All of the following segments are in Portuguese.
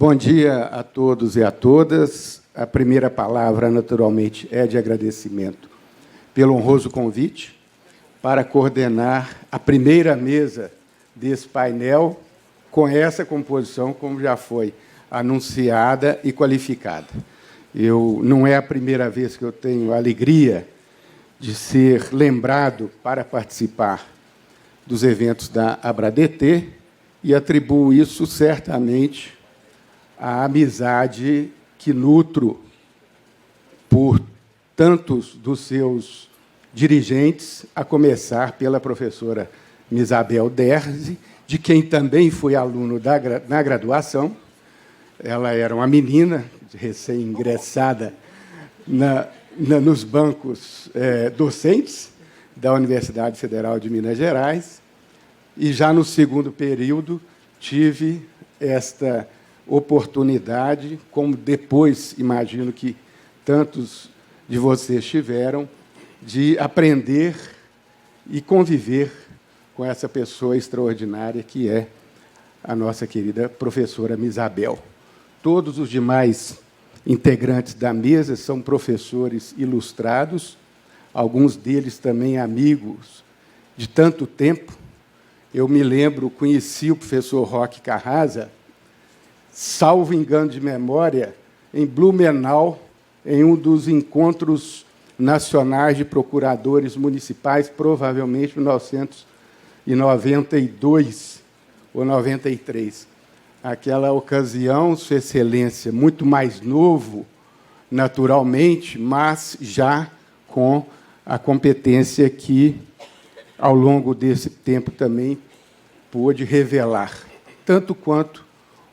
Bom dia a todos e a todas. A primeira palavra, naturalmente, é de agradecimento pelo honroso convite para coordenar a primeira mesa desse painel com essa composição, como já foi anunciada e qualificada. Não é a primeira vez que eu tenho a alegria de ser lembrado para participar dos eventos da ABRADETE e atribuo isso certamente à amizade que nutro por tantos dos seus dirigentes, a começar pela professora Misabel Derzi, de quem também fui aluno na graduação. Ela era uma menina, recém-ingressada nos bancos docentes da Universidade Federal de Minas Gerais, e já no segundo período tive esta oportunidade, como depois imagino que tantos de vocês tiveram, de aprender e conviver com essa pessoa extraordinária que é a nossa querida professora Misabel. Todos os demais integrantes da mesa são professores ilustrados, alguns deles também amigos de tanto tempo. Eu me lembro, conheci o professor Roque Carrasa, salvo engano de memória, em Blumenau, em um dos encontros nacionais de procuradores municipais, provavelmente em 1992 ou 93. Aquela ocasião, Sua Excelência, muito mais novo, naturalmente, mas já com a competência que, ao longo desse tempo, também pôde revelar, tanto quanto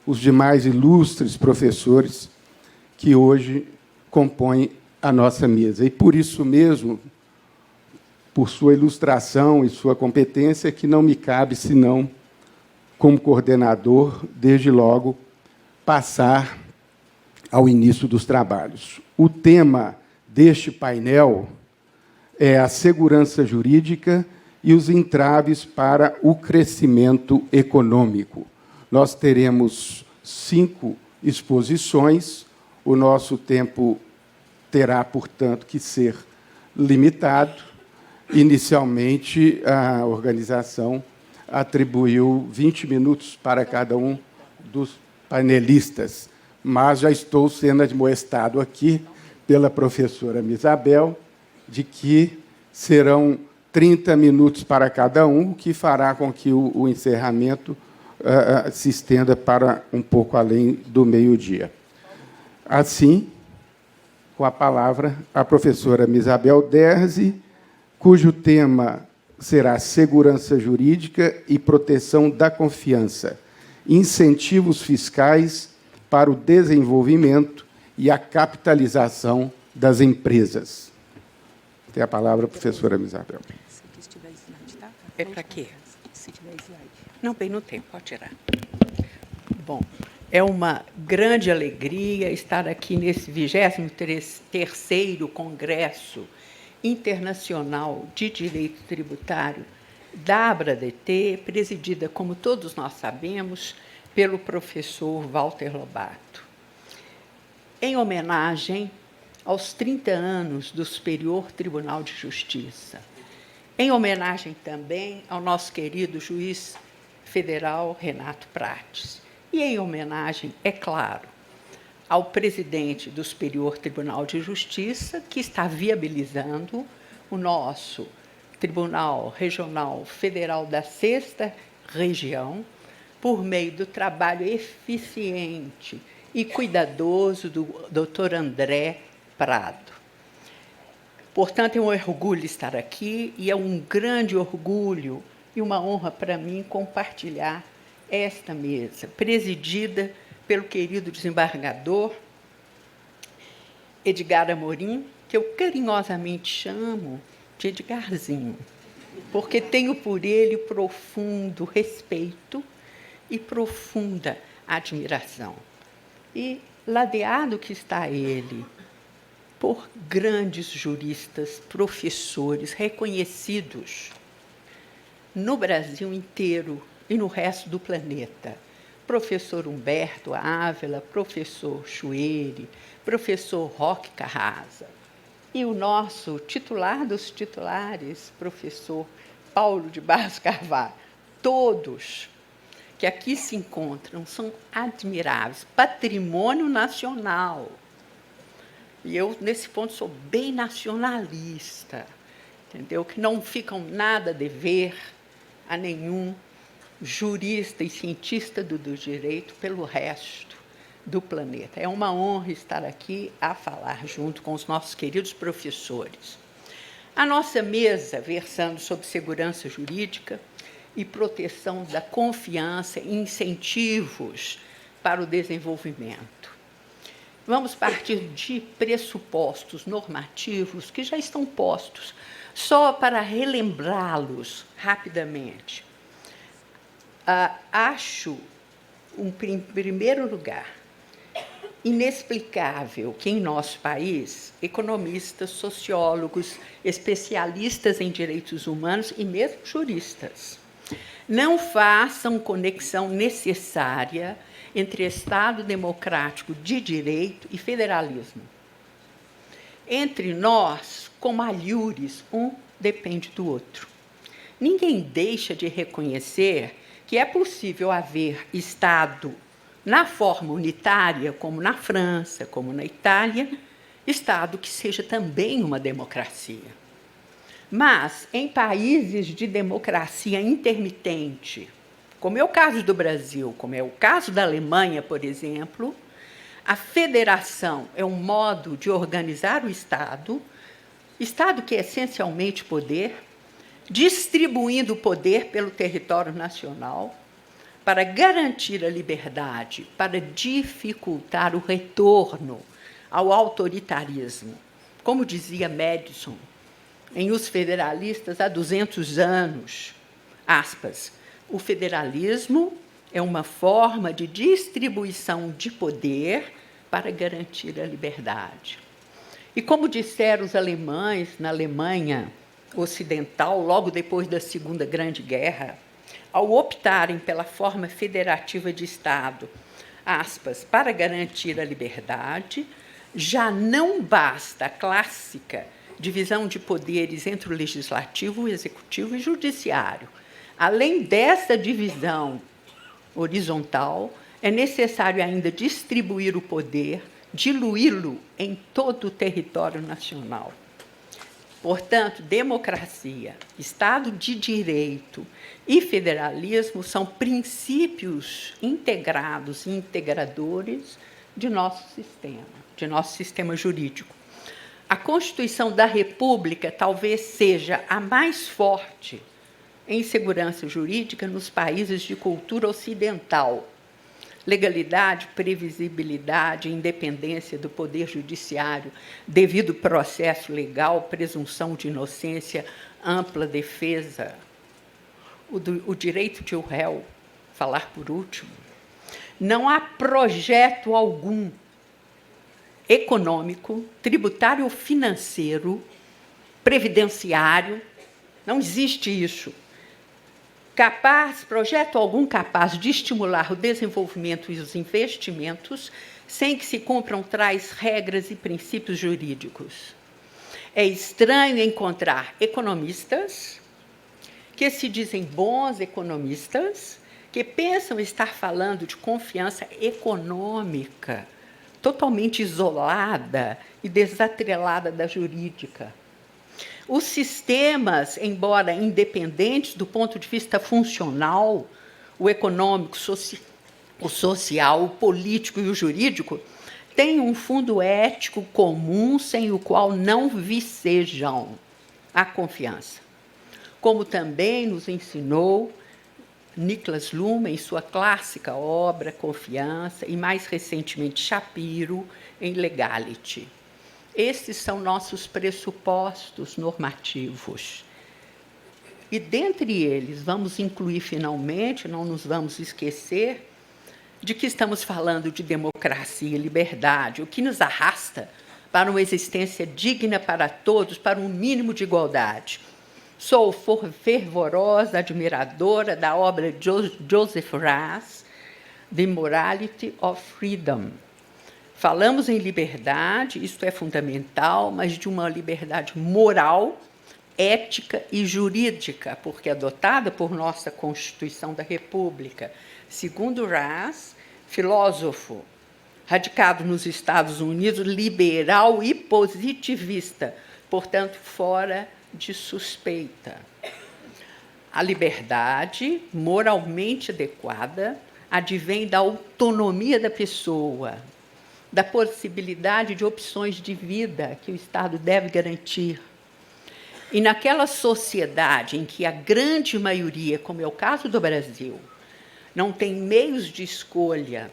os demais ilustres professores que hoje compõem a nossa mesa. E, por isso mesmo, por sua ilustração e sua competência, que não me cabe, senão, como coordenador, desde logo, passar ao início dos trabalhos. O tema deste painel é a segurança jurídica e os entraves para o crescimento econômico. Nós teremos 5 exposições. O nosso tempo terá, portanto, que ser limitado. Inicialmente, a organização atribuiu 20 minutos para cada um dos panelistas, mas já estou sendo admoestado aqui pela professora Misabel de que serão 30 minutos para cada um, o que fará com que o encerramento se estenda para um pouco além do meio-dia. Assim, com a palavra, a professora Misabel Derzi, cujo tema será segurança jurídica e proteção da confiança, incentivos fiscais para o desenvolvimento e a capitalização das empresas. Tem a palavra, professora Misabel. Se tiver slide, tá? É para quê? Se tiver slide. Não, bem no tempo, pode tirar. Bom, é uma grande alegria estar aqui nesse 23º Congresso Internacional de Direito Tributário da ABRADETE, presidida, como todos nós sabemos, pelo professor Walter Lobato. Em homenagem aos 30 anos do Superior Tribunal de Justiça, em homenagem também ao nosso querido juiz federal Renato Prates, e em homenagem, é claro, ao presidente do Superior Tribunal de Justiça, que está viabilizando o nosso Tribunal Regional Federal da 6ª Região, por meio do trabalho eficiente e cuidadoso do Dr. André Prado. Portanto, é um orgulho estar aqui e é um grande orgulho e uma honra para mim compartilhar esta mesa, presidida pelo querido desembargador Edgar Amorim, que eu carinhosamente chamo de Edgarzinho, porque tenho por ele profundo respeito e profunda admiração. E ladeado que está ele por grandes juristas, professores reconhecidos no Brasil inteiro e no resto do planeta, professor Humberto Ávila, professor Chueire, professor Roque Carrasa, e o nosso titular dos titulares, professor Paulo de Barros Carvalho. Todos que aqui se encontram são admiráveis, patrimônio nacional. E eu, nesse ponto, sou bem nacionalista, entendeu? Que não ficam nada a dever a nenhum jurista e cientista do direito pelo resto do planeta. É uma honra estar aqui a falar junto com os nossos queridos professores. A nossa mesa, versando sobre segurança jurídica e proteção da confiança e incentivos para o desenvolvimento. Vamos partir de pressupostos normativos que já estão postos, só para relembrá-los rapidamente. Acho, em primeiro lugar, inexplicável que, em nosso país, economistas, sociólogos, especialistas em direitos humanos e mesmo juristas não façam conexão necessária entre Estado democrático de direito e federalismo. Entre nós, como alhures, um depende do outro. Ninguém deixa de reconhecer que é possível haver Estado na forma unitária, como na França, como na Itália, Estado que seja também uma democracia. Mas, em países de democracia intermitente, como é o caso do Brasil, como é o caso da Alemanha, por exemplo, a federação é um modo de organizar o Estado que é essencialmente poder, distribuindo o poder pelo território nacional para garantir a liberdade, para dificultar o retorno ao autoritarismo. Como dizia Madison, em Os Federalistas há 200 anos, aspas, o federalismo é uma forma de distribuição de poder para garantir a liberdade. E como disseram os alemães na Alemanha Ocidental, logo depois da Segunda Grande Guerra, ao optarem pela forma federativa de Estado, aspas, para garantir a liberdade, já não basta a clássica divisão de poderes entre o legislativo, o executivo e o judiciário. Além dessa divisão horizontal, é necessário ainda distribuir o poder, diluí-lo em todo o território nacional. Portanto, democracia, Estado de Direito e federalismo são princípios integrados e integradores de nosso sistema jurídico. A Constituição da República talvez seja a mais forte em segurança jurídica nos países de cultura ocidental. Legalidade, previsibilidade, independência do poder judiciário, devido processo legal, presunção de inocência, ampla defesa, o direito de o réu falar por último. Não há projeto algum econômico, tributário ou financeiro, previdenciário, não existe isso. Projeto algum capaz de estimular o desenvolvimento e os investimentos sem que se cumpram tais regras e princípios jurídicos. É estranho encontrar economistas que se dizem bons economistas, que pensam estar falando de confiança econômica, totalmente isolada e desatrelada da jurídica. Os sistemas, embora independentes do ponto de vista funcional, o econômico, o social, o político e o jurídico, têm um fundo ético comum sem o qual não vicejam a confiança. Como também nos ensinou Niklas Luhmann em sua clássica obra Confiança e, mais recentemente, Shapiro em Legality. Esses são nossos pressupostos normativos. E, dentre eles, vamos incluir, finalmente, não nos vamos esquecer, de que estamos falando de democracia e liberdade, o que nos arrasta para uma existência digna para todos, para um mínimo de igualdade. Sou fervorosa admiradora da obra de Joseph Raz, The Morality of Freedom. Falamos em liberdade, isto é fundamental, mas de uma liberdade moral, ética e jurídica, porque é adotada por nossa Constituição da República. Segundo Raz, filósofo radicado nos Estados Unidos, liberal e positivista, portanto, fora de suspeita. A liberdade moralmente adequada advém da autonomia da pessoa, da possibilidade de opções de vida que o Estado deve garantir. E naquela sociedade em que a grande maioria, como é o caso do Brasil, não tem meios de escolha,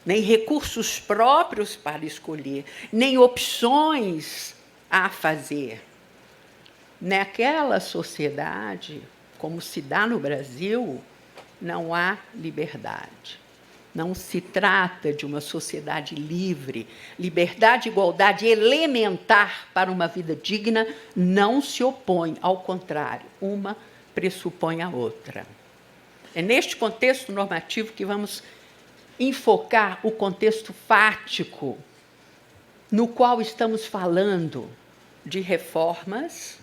nem recursos próprios para escolher, nem opções a fazer. Naquela sociedade, como se dá no Brasil, não há liberdade. Não se trata de uma sociedade livre. Liberdade e igualdade elementar para uma vida digna não se opõem, ao contrário, uma pressupõe a outra. É neste contexto normativo que vamos enfocar o contexto fático, no qual estamos falando de reformas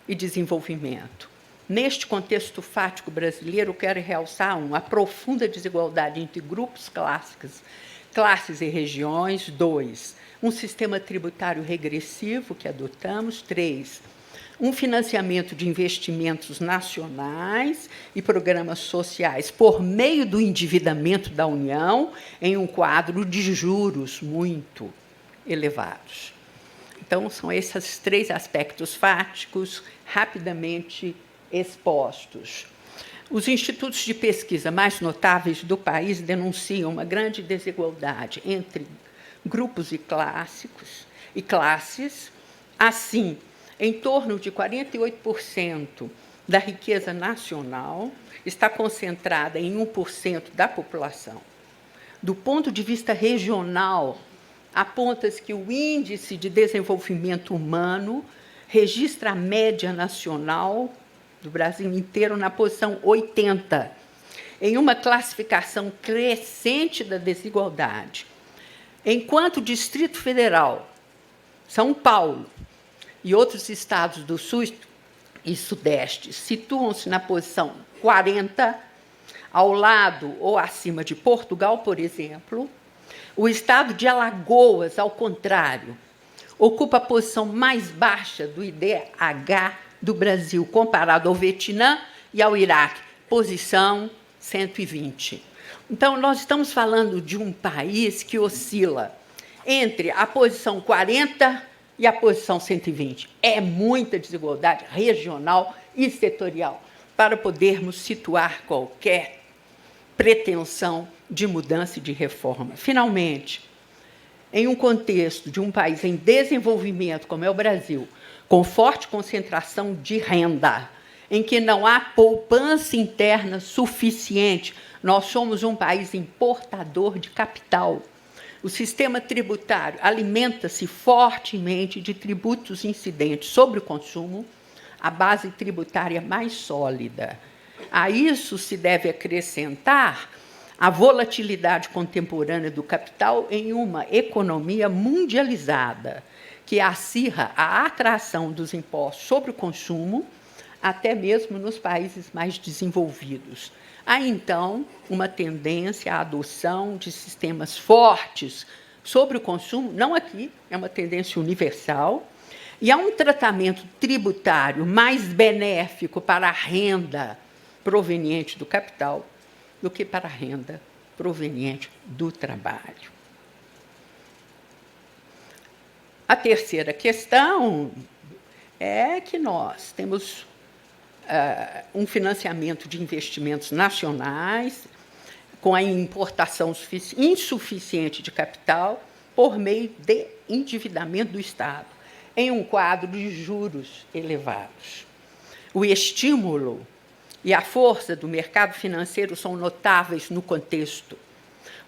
e desenvolvimento. Neste contexto fático brasileiro, quero realçar a profunda desigualdade entre grupos, classes e regiões. 2, um sistema tributário regressivo que adotamos. 3, um financiamento de investimentos nacionais e programas sociais por meio do endividamento da União em um quadro de juros muito elevados. Então, são esses 3 aspectos fáticos rapidamente expostos. Os institutos de pesquisa mais notáveis do país denunciam uma grande desigualdade entre grupos e classes. Assim, em torno de 48% da riqueza nacional está concentrada em 1% da população. Do ponto de vista regional, aponta-se que o Índice de Desenvolvimento Humano registra a média nacional do Brasil inteiro na posição 80, em uma classificação crescente da desigualdade. Enquanto o Distrito Federal, São Paulo e outros estados do Sul e Sudeste situam-se na posição 40, ao lado ou acima de Portugal, por exemplo, o estado de Alagoas, ao contrário, ocupa a posição mais baixa do IDH do Brasil, comparado ao Vietnã e ao Iraque, posição 120. Então, nós estamos falando de um país que oscila entre a posição 40 e a posição 120. É muita desigualdade regional e setorial para podermos situar qualquer pretensão de mudança e de reforma. Finalmente, em um contexto de um país em desenvolvimento, como é o Brasil, com forte concentração de renda, em que não há poupança interna suficiente, nós somos um país importador de capital. O sistema tributário alimenta-se fortemente de tributos incidentes sobre o consumo, a base tributária mais sólida. A isso se deve acrescentar a volatilidade contemporânea do capital em uma economia mundializada, que acirra a atração dos impostos sobre o consumo, até mesmo nos países mais desenvolvidos. Há, então, uma tendência à adoção de sistemas fortes sobre o consumo, não aqui, é uma tendência universal, e há um tratamento tributário mais benéfico para a renda proveniente do capital do que para a renda proveniente do trabalho. A terceira questão é que nós temos um financiamento de investimentos nacionais com a importação insuficiente de capital por meio de endividamento do Estado, em um quadro de juros elevados. O estímulo e a força do mercado financeiro são notáveis no contexto,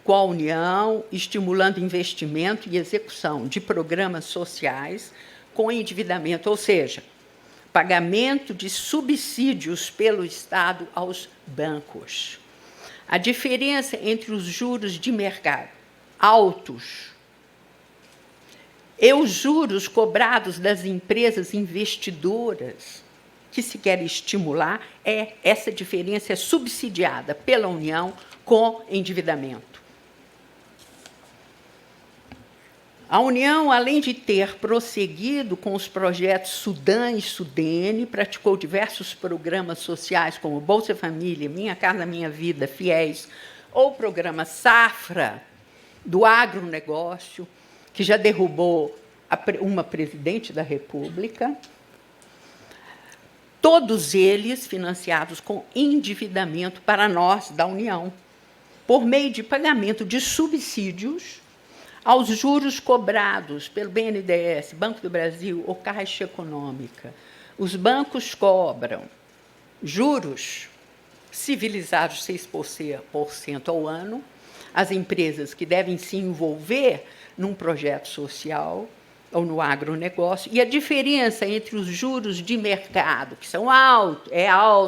com a União estimulando investimento e execução de programas sociais com endividamento, ou seja, pagamento de subsídios pelo Estado aos bancos. a diferença entre os juros de mercado altos e os juros cobrados das empresas investidoras que se quer estimular, essa diferença é subsidiada pela União com endividamento. A União, além de ter prosseguido com os projetos Sudã e Sudene, praticou diversos programas sociais, como Bolsa Família, Minha Casa Minha Vida, FIES, ou o programa Safra, do agronegócio, que já derrubou uma presidente da República, todos eles financiados com endividamento para nós, da União, por meio de pagamento de subsídios aos juros cobrados pelo BNDES, Banco do Brasil ou Caixa Econômica. Os bancos cobram juros civilizados 6% ao ano, as empresas que devem se envolver num projeto social ou no agronegócio, e a diferença entre os juros de mercado, que são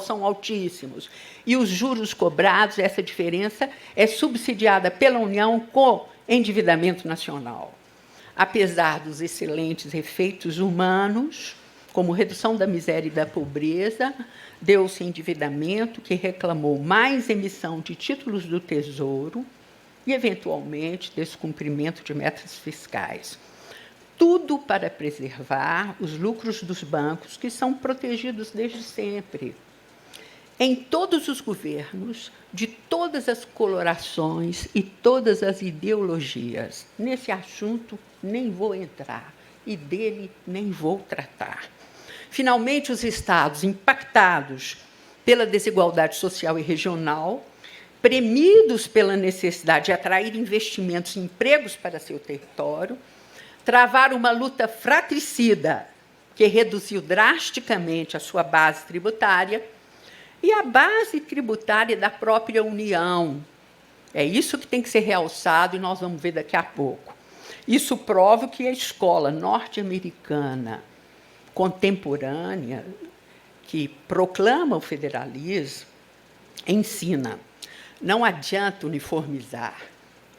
são altíssimos, e os juros cobrados, essa diferença é subsidiada pela União com endividamento nacional. Apesar dos excelentes efeitos humanos, como redução da miséria e da pobreza, deu-se endividamento que reclamou mais emissão de títulos do Tesouro e, eventualmente, descumprimento de metas fiscais. Tudo para preservar os lucros dos bancos, que são protegidos desde sempre. Em todos os governos, de todas as colorações e todas as ideologias. Nesse assunto, nem vou entrar, e dele nem vou tratar. Finalmente, os estados impactados pela desigualdade social e regional, premidos pela necessidade de atrair investimentos e empregos para seu território, travaram uma luta fratricida que reduziu drasticamente a sua base tributária e a base tributária da própria União. É isso que tem que ser realçado, e nós vamos ver daqui a pouco. Isso prova que a escola norte-americana contemporânea, que proclama o federalismo, ensina: não adianta uniformizar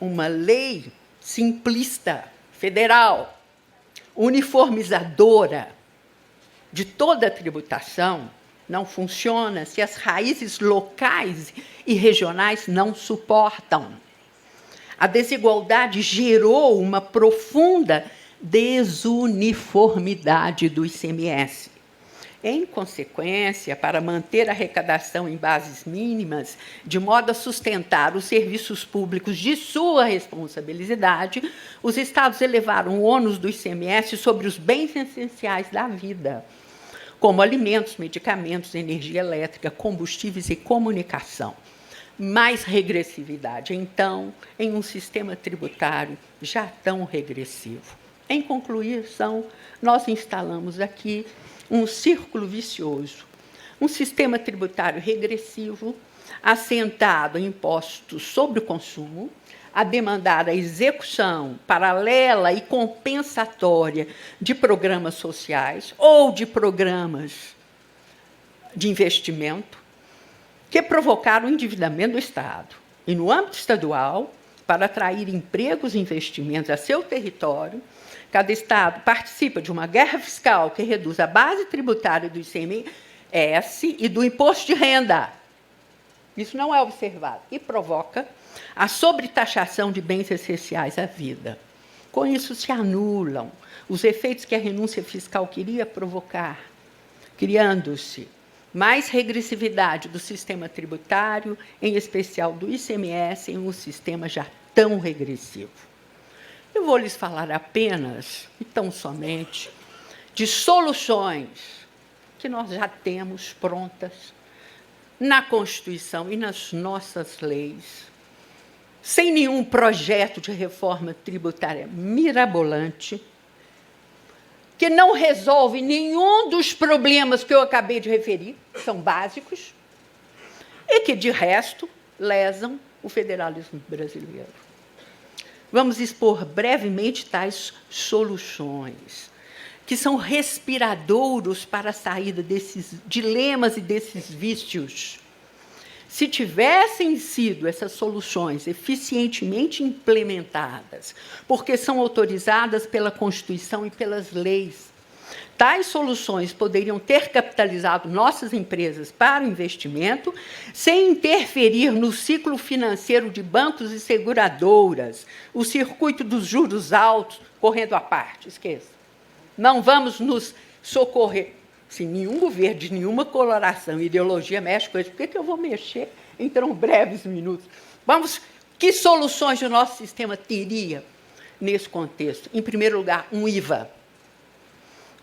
uma lei simplista, federal, uniformizadora de toda a tributação. Não funciona se as raízes locais e regionais não suportam. A desigualdade gerou uma profunda desuniformidade do ICMS. Em consequência, para manter a arrecadação em bases mínimas, de modo a sustentar os serviços públicos de sua responsabilidade, os estados elevaram o ônus do ICMS sobre os bens essenciais da vida, como alimentos, medicamentos, energia elétrica, combustíveis e comunicação. Mais regressividade, então, em um sistema tributário já tão regressivo. Em conclusão, nós instalamos aqui um círculo vicioso, um sistema tributário regressivo, assentado em impostos sobre o consumo, a demandar a execução paralela e compensatória de programas sociais ou de programas de investimento que provocaram o endividamento do Estado. E, no âmbito estadual, para atrair empregos e investimentos a seu território, cada Estado participa de uma guerra fiscal que reduz a base tributária do ICMS e do imposto de renda. Isso não é observado. E provoca a sobretaxação de bens essenciais à vida. Com isso, se anulam os efeitos que a renúncia fiscal queria provocar, criando-se mais regressividade do sistema tributário, em especial do ICMS, em um sistema já tão regressivo. Eu vou lhes falar apenas, e tão somente, de soluções que nós já temos prontas na Constituição e nas nossas leis, sem nenhum projeto de reforma tributária mirabolante, que não resolve nenhum dos problemas que eu acabei de referir, que são básicos, e que, de resto, lesam o federalismo brasileiro. Vamos expor brevemente tais soluções, que são respiradouros para a saída desses dilemas e desses vícios. Se tivessem sido essas soluções eficientemente implementadas, porque são autorizadas pela Constituição e pelas leis, tais soluções poderiam ter capitalizado nossas empresas para o investimento, sem interferir no ciclo financeiro de bancos e seguradoras, o circuito dos juros altos, correndo à parte, esqueça. Não vamos nos socorrer. Se nenhum governo, de nenhuma coloração, ideologia mexe com isso, por que eu vou mexer em tão breves minutos? Que soluções o nosso sistema teria nesse contexto? Em primeiro lugar, um IVA.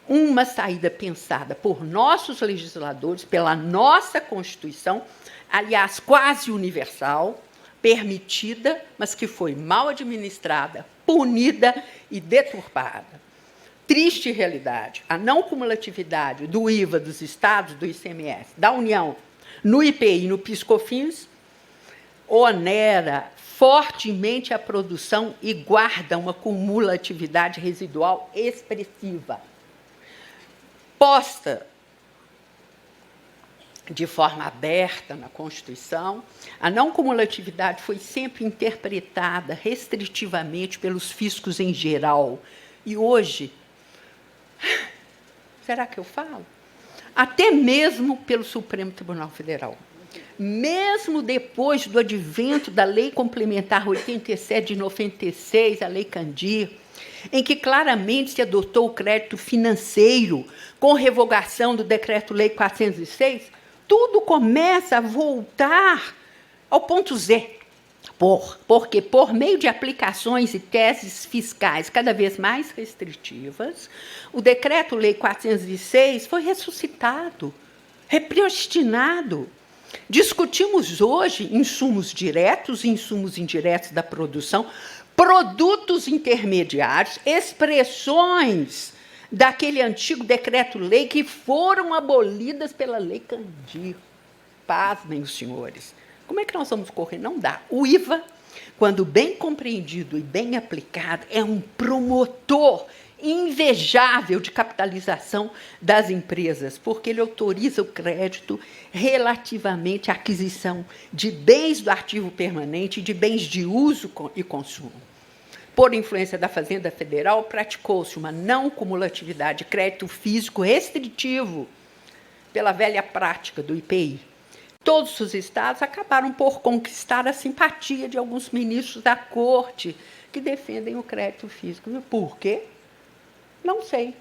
Uma saída pensada por nossos legisladores, pela nossa Constituição, aliás, quase universal, permitida, mas que foi mal administrada, punida e deturpada. Triste realidade, a não cumulatividade do IVA dos estados, do ICMS, da União, no IPI e no PIS/COFINS, onera fortemente a produção e guarda uma cumulatividade residual expressiva. Posta de forma aberta na Constituição, a não cumulatividade foi sempre interpretada restritivamente pelos fiscos em geral. E hoje, será que eu falo? Até mesmo pelo Supremo Tribunal Federal. Mesmo depois do advento da Lei Complementar 87 de 96, a Lei Candir, em que claramente se adotou o crédito financeiro com revogação do Decreto-Lei 406, tudo começa a voltar ao ponto Z. Porque, por meio de aplicações e teses fiscais cada vez mais restritivas, o Decreto-Lei 406 foi ressuscitado, repriostinado. Discutimos hoje insumos diretos e insumos indiretos da produção, produtos intermediários, expressões daquele antigo decreto-lei que foram abolidas pela Lei Candir. Pasmem os senhores. Como é que nós vamos correr? Não dá. O IVA, quando bem compreendido e bem aplicado, é um promotor invejável de capitalização das empresas, porque ele autoriza o crédito relativamente à aquisição de bens do ativo permanente e de bens de uso e consumo. Por influência da Fazenda Federal, praticou-se uma não cumulatividade de crédito físico restritivo pela velha prática do IPI. Todos os estados acabaram por conquistar a simpatia de alguns ministros da corte que defendem o crédito físico. Por quê? Não sei.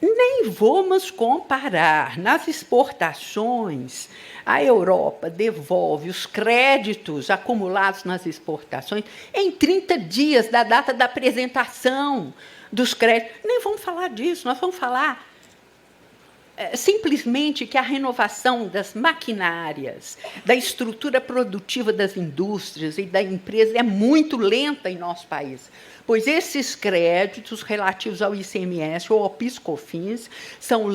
Nem vamos comparar. Nas exportações, a Europa devolve os créditos acumulados nas exportações em 30 dias da data da apresentação dos créditos. Nem vamos falar disso, nós vamos falar simplesmente que a renovação das maquinárias, da estrutura produtiva das indústrias e da empresa é muito lenta em nosso país, pois esses créditos relativos ao ICMS ou ao PIS/COFINS são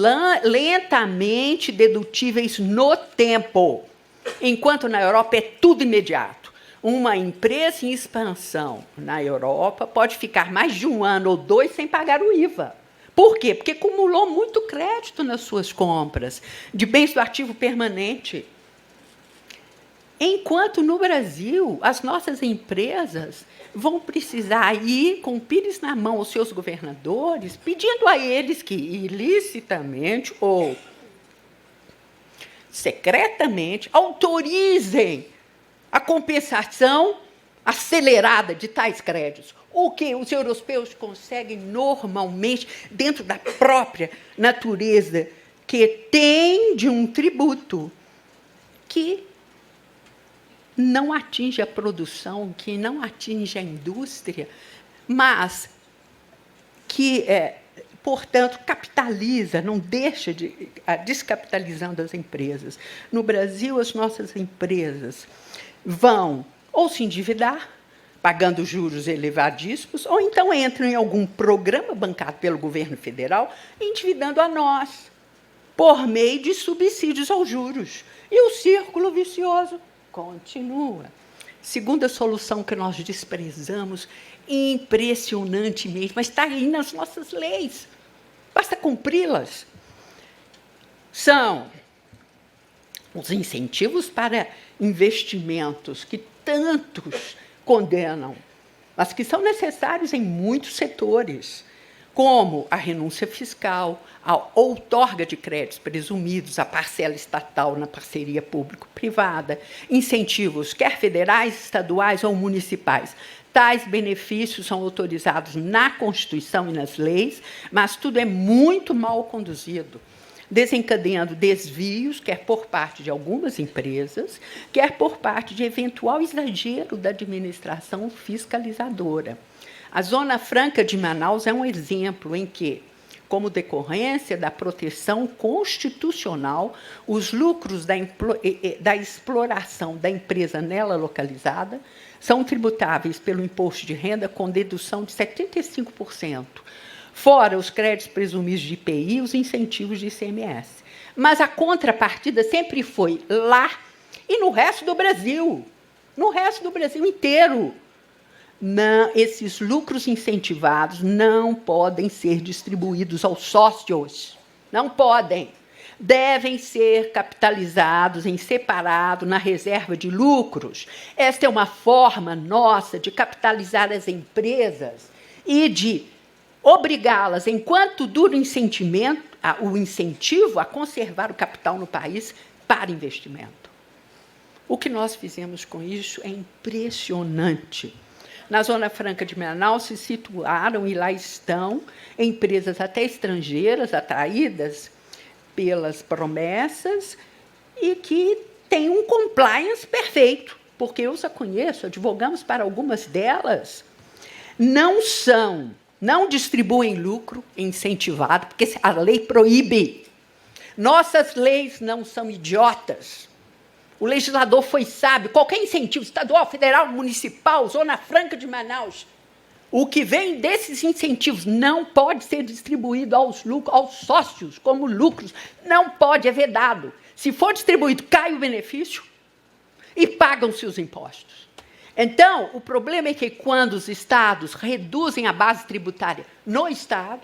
lentamente dedutíveis no tempo, enquanto na Europa é tudo imediato. Uma empresa em expansão na Europa pode ficar mais de 1 ano ou 2 sem pagar o IVA. Por quê? Porque acumulou muito crédito nas suas compras de bens do ativo permanente. Enquanto, no Brasil, as nossas empresas vão precisar ir com o pires na mão aos seus governadores, pedindo a eles que, ilicitamente ou secretamente, autorizem a compensação acelerada de tais créditos. O que os europeus conseguem normalmente, dentro da própria natureza que tem de um tributo que não atinge a produção, que não atinge a indústria, mas que, portanto, capitaliza, não deixa a descapitalização das empresas. No Brasil, as nossas empresas vão ou se endividar, pagando juros elevadíssimos, ou então entram em algum programa bancado pelo governo federal, endividando a nós, por meio de subsídios aos juros. E o círculo vicioso continua. Segunda solução que nós desprezamos impressionantemente, mas está aí nas nossas leis, basta cumpri-las, são os incentivos para investimentos que tantos condenam, mas que são necessários em muitos setores, como a renúncia fiscal, a outorga de créditos presumidos, a parcela estatal na parceria público-privada, incentivos, quer federais, estaduais ou municipais. Tais benefícios são autorizados na Constituição e nas leis, mas tudo é muito mal conduzido, desencadeando desvios, quer por parte de algumas empresas, quer por parte de eventual exagero da administração fiscalizadora. A Zona Franca de Manaus é um exemplo em que, como decorrência da proteção constitucional, os lucros da exploração da empresa nela localizada são tributáveis pelo imposto de renda com dedução de 75%, fora os créditos presumidos de IPI e os incentivos de ICMS. Mas a contrapartida sempre foi lá e no resto do Brasil inteiro. Não, esses lucros incentivados não podem ser distribuídos aos sócios. Não podem. Devem ser capitalizados em separado na reserva de lucros. Esta é uma forma nossa de capitalizar as empresas e de obrigá-las, enquanto dura o incentivo a conservar o capital no país para investimento. O que nós fizemos com isso é impressionante. Na Zona Franca de Manaus se situaram, e lá estão, empresas até estrangeiras, atraídas pelas promessas, e que têm um compliance perfeito, porque eu já conheço, advogamos para algumas delas, não distribuem lucro incentivado, porque a lei proíbe. Nossas leis não são idiotas. O legislador foi sábio. Qualquer incentivo estadual, federal, municipal, Zona Franca de Manaus, o que vem desses incentivos não pode ser distribuído aos sócios como lucros. Não pode, é vedado. Se for distribuído, cai o benefício e pagam-se os impostos. Então, o problema é que, quando os estados reduzem a base tributária no Estado,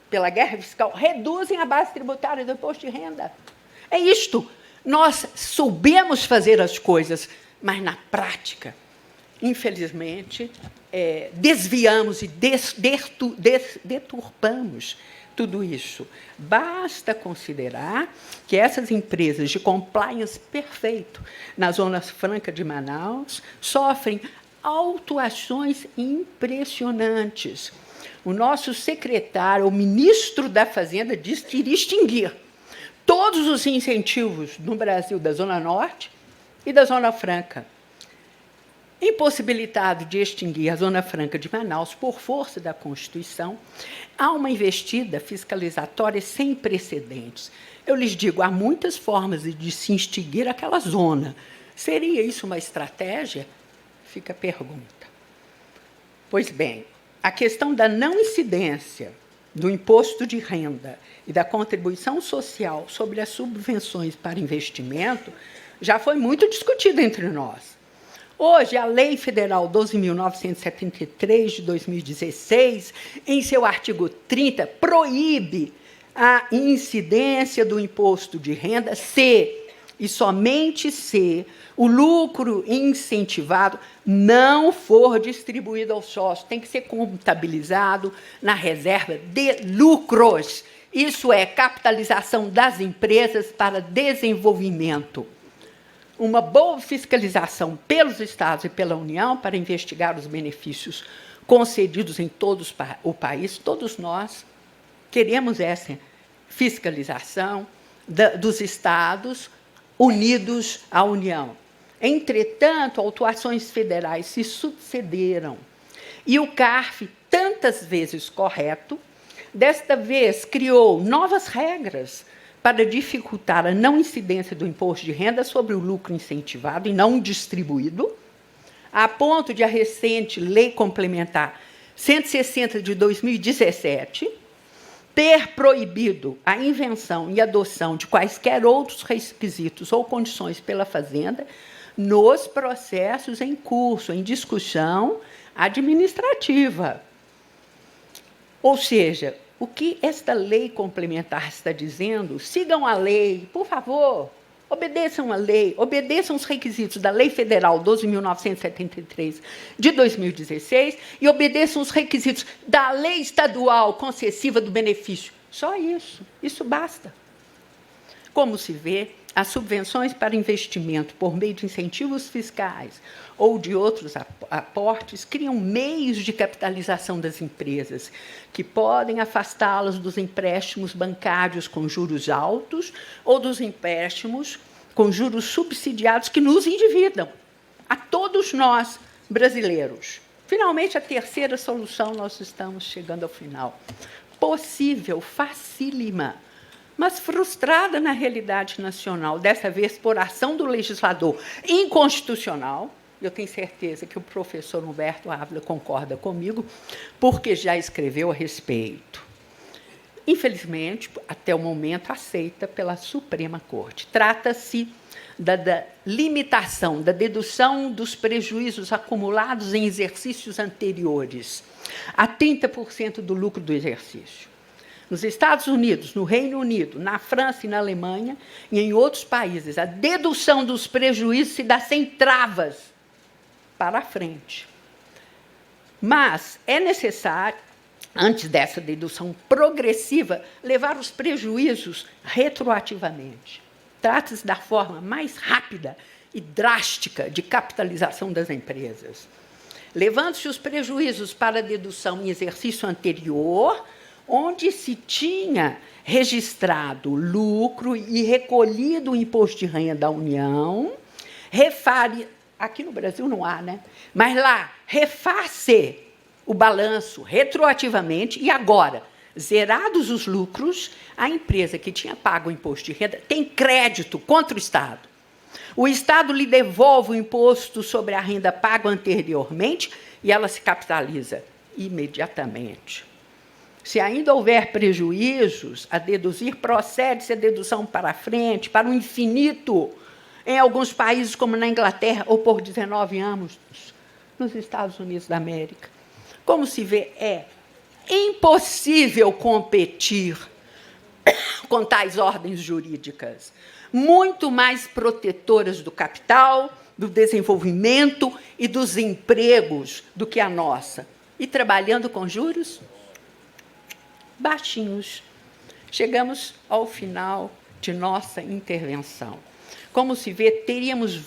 pela guerra fiscal, reduzem a base tributária do imposto de renda. É isto. Nós soubemos fazer as coisas, mas, na prática, infelizmente, desviamos e deturpamos tudo isso. Basta considerar que essas empresas de compliance perfeito na Zona Franca de Manaus sofrem autuações impressionantes. O nosso secretário, o ministro da Fazenda, disse que iria extinguir todos os incentivos no Brasil da Zona Norte e da Zona Franca. Impossibilitado de extinguir a Zona Franca de Manaus por força da Constituição, há uma investida fiscalizatória sem precedentes. Eu lhes digo, há muitas formas de se extinguir aquela zona. Seria isso uma estratégia? Fica a pergunta. Pois bem, a questão da não incidência do imposto de renda e da contribuição social sobre as subvenções para investimento já foi muito discutida entre nós. Hoje, a Lei Federal 12.973, de 2016, em seu artigo 30, proíbe a incidência do imposto de renda se, e somente se, o lucro incentivado não for distribuído ao sócio. Tem que ser contabilizado na reserva de lucros. Isso é capitalização das empresas para desenvolvimento. Uma boa fiscalização pelos Estados e pela União para investigar os benefícios concedidos em todo o país. Todos nós queremos essa fiscalização dos Estados unidos à União. Entretanto, autuações federais se sucederam. E o CARF, tantas vezes correto, desta vez criou novas regras para dificultar a não incidência do imposto de renda sobre o lucro incentivado e não distribuído, a ponto de a recente Lei Complementar 160 de 2017 ter proibido a invenção e adoção de quaisquer outros requisitos ou condições pela Fazenda nos processos em curso, em discussão administrativa. Ou seja, o que esta lei complementar está dizendo? Sigam a lei, por favor. Obedeçam a lei, obedeçam os requisitos da Lei Federal 12.973 de 2016 e obedeçam os requisitos da Lei Estadual concessiva do benefício. Só isso. Isso basta. Como se vê, as subvenções para investimento por meio de incentivos fiscais ou de outros aportes criam meios de capitalização das empresas, que podem afastá-las dos empréstimos bancários com juros altos ou dos empréstimos com juros subsidiados que nos endividam, a todos nós, brasileiros. Finalmente, a terceira solução, nós estamos chegando ao final. Possível, facílima, mas frustrada na realidade nacional, dessa vez por ação do legislador inconstitucional. Eu tenho certeza que o professor Humberto Ávila concorda comigo, porque já escreveu a respeito. Infelizmente, até o momento, aceita pela Suprema Corte. Trata-se da limitação, da dedução dos prejuízos acumulados em exercícios anteriores a 30% do lucro do exercício. Nos Estados Unidos, no Reino Unido, na França e na Alemanha, e em outros países, a dedução dos prejuízos se dá sem travas para a frente. Mas é necessário, antes dessa dedução progressiva, levar os prejuízos retroativamente. Trata-se da forma mais rápida e drástica de capitalização das empresas. Levando-se os prejuízos para a dedução em exercício anterior, onde se tinha registrado lucro e recolhido o imposto de renda da União, aqui no Brasil não há, né? Mas lá, refaz-se o balanço retroativamente e agora, zerados os lucros, a empresa que tinha pago o imposto de renda tem crédito contra o Estado. O Estado lhe devolve o imposto sobre a renda pago anteriormente e ela se capitaliza imediatamente. Se ainda houver prejuízos a deduzir, procede-se a dedução para frente, para o infinito, em alguns países, como na Inglaterra, ou por 19 anos, nos Estados Unidos da América. Como se vê, é impossível competir com tais ordens jurídicas, muito mais protetoras do capital, do desenvolvimento e dos empregos do que a nossa, e trabalhando com juros baixinhos. Chegamos ao final de nossa intervenção. Como se vê, teríamos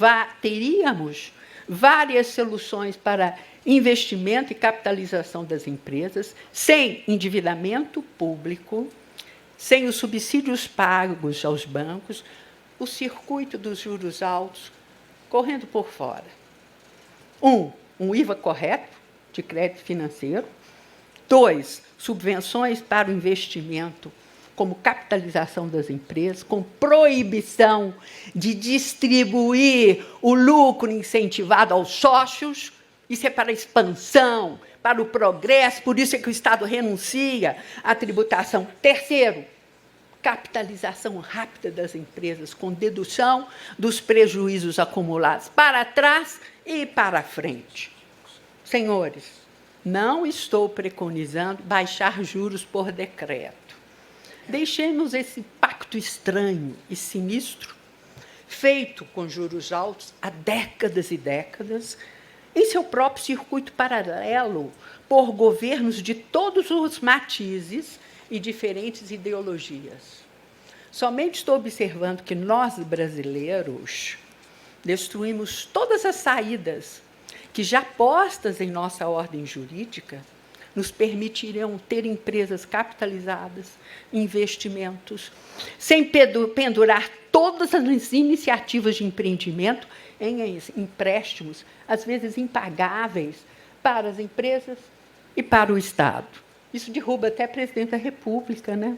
várias soluções para investimento e capitalização das empresas, sem endividamento público, sem os subsídios pagos aos bancos, o circuito dos juros altos correndo por fora. Um IVA correto de crédito financeiro. 2, subvenções para o investimento como capitalização das empresas, com proibição de distribuir o lucro incentivado aos sócios. Isso é para a expansão, para o progresso, por isso é que o Estado renuncia à tributação. 3, capitalização rápida das empresas, com dedução dos prejuízos acumulados para trás e para frente. Senhores, não estou preconizando baixar juros por decreto. Deixemos esse pacto estranho e sinistro, feito com juros altos há décadas e décadas, em seu próprio circuito paralelo, por governos de todos os matizes e diferentes ideologias. Somente estou observando que nós, brasileiros, destruímos todas as saídas que, já postas em nossa ordem jurídica, nos permitirão ter empresas capitalizadas, investimentos, sem pendurar todas as iniciativas de empreendimento em empréstimos, às vezes impagáveis, para as empresas e para o Estado. Isso derruba até presidente da República, né?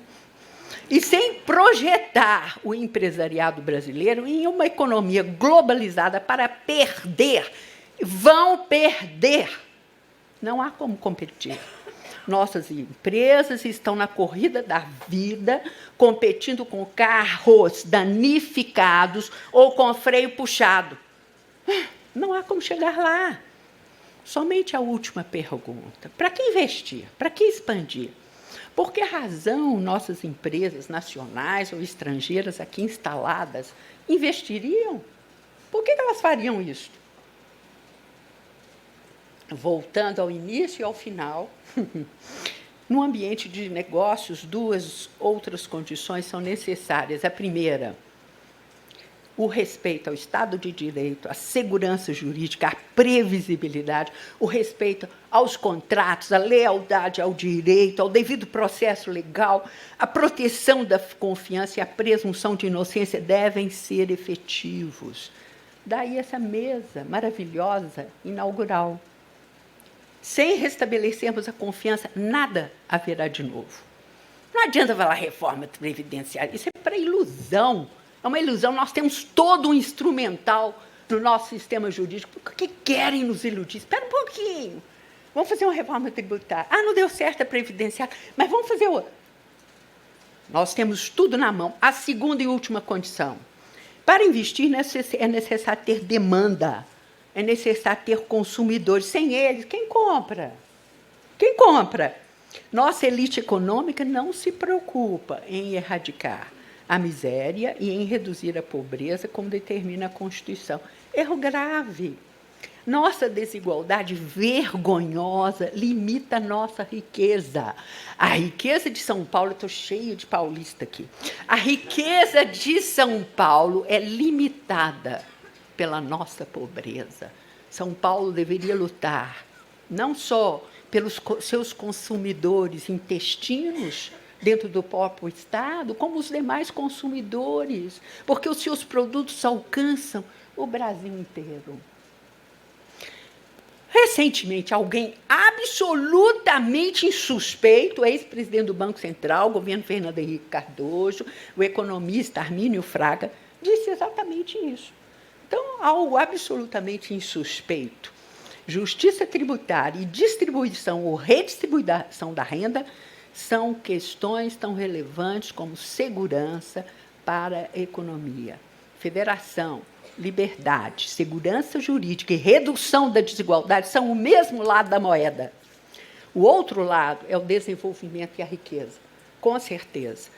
E sem projetar o empresariado brasileiro em uma economia globalizada para perder. Vão perder. Não há como competir. Nossas empresas estão na corrida da vida, competindo com carros danificados ou com freio puxado. Não há como chegar lá. Somente a última pergunta. Para que investir? Para que expandir? Por que razão nossas empresas nacionais ou estrangeiras aqui instaladas investiriam? Por que elas fariam isso? Voltando ao início e ao final, no ambiente de negócios, duas outras condições são necessárias. A primeira, o respeito ao Estado de Direito, à segurança jurídica, à previsibilidade, o respeito aos contratos, a lealdade ao direito, ao devido processo legal, a proteção da confiança e a presunção de inocência devem ser efetivos. Daí essa mesa maravilhosa, inaugural. Sem restabelecermos a confiança, nada haverá de novo. Não adianta falar reforma previdenciária, isso é para ilusão. É uma ilusão, nós temos todo um instrumental no nosso sistema jurídico. Por que querem nos iludir? Espera um pouquinho. Vamos fazer uma reforma tributária. Ah, não deu certo a previdenciária, mas vamos fazer outra. Nós temos tudo na mão. A segunda e última condição. Para investir é necessário ter demanda, é necessário ter consumidores. Sem eles, quem compra? Quem compra? Nossa elite econômica não se preocupa em erradicar a miséria e em reduzir a pobreza, como determina a Constituição. Erro grave. Nossa desigualdade vergonhosa limita a nossa riqueza. A riqueza de São Paulo, estou cheio de paulista aqui, a riqueza de São Paulo é limitada pela nossa pobreza. São Paulo deveria lutar não só pelos seus consumidores intestinos, dentro do próprio Estado, como os demais consumidores, porque os seus produtos alcançam o Brasil inteiro. Recentemente, alguém absolutamente insuspeito, ex-presidente do Banco Central, governo Fernando Henrique Cardoso, o economista Armínio Fraga, disse exatamente isso. Então, algo absolutamente insuspeito. Justiça tributária e distribuição ou redistribuição da renda são questões tão relevantes como segurança para a economia. Federação, liberdade, segurança jurídica e redução da desigualdade são o mesmo lado da moeda. O outro lado é o desenvolvimento e a riqueza, com certeza.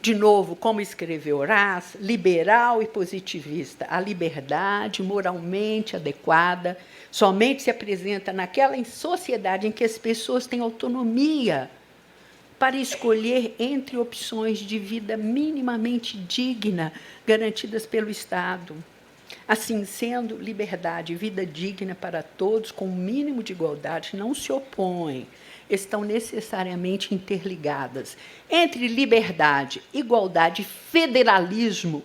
De novo, como escreveu Horácio, liberal e positivista, a liberdade moralmente adequada somente se apresenta naquela sociedade em que as pessoas têm autonomia para escolher entre opções de vida minimamente digna, garantidas pelo Estado. Assim sendo, liberdade e vida digna para todos, com o mínimo de igualdade, não se opõem, estão necessariamente interligadas. Entre liberdade, igualdade e federalismo,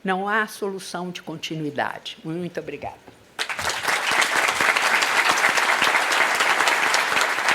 não há solução de continuidade. Muito obrigada.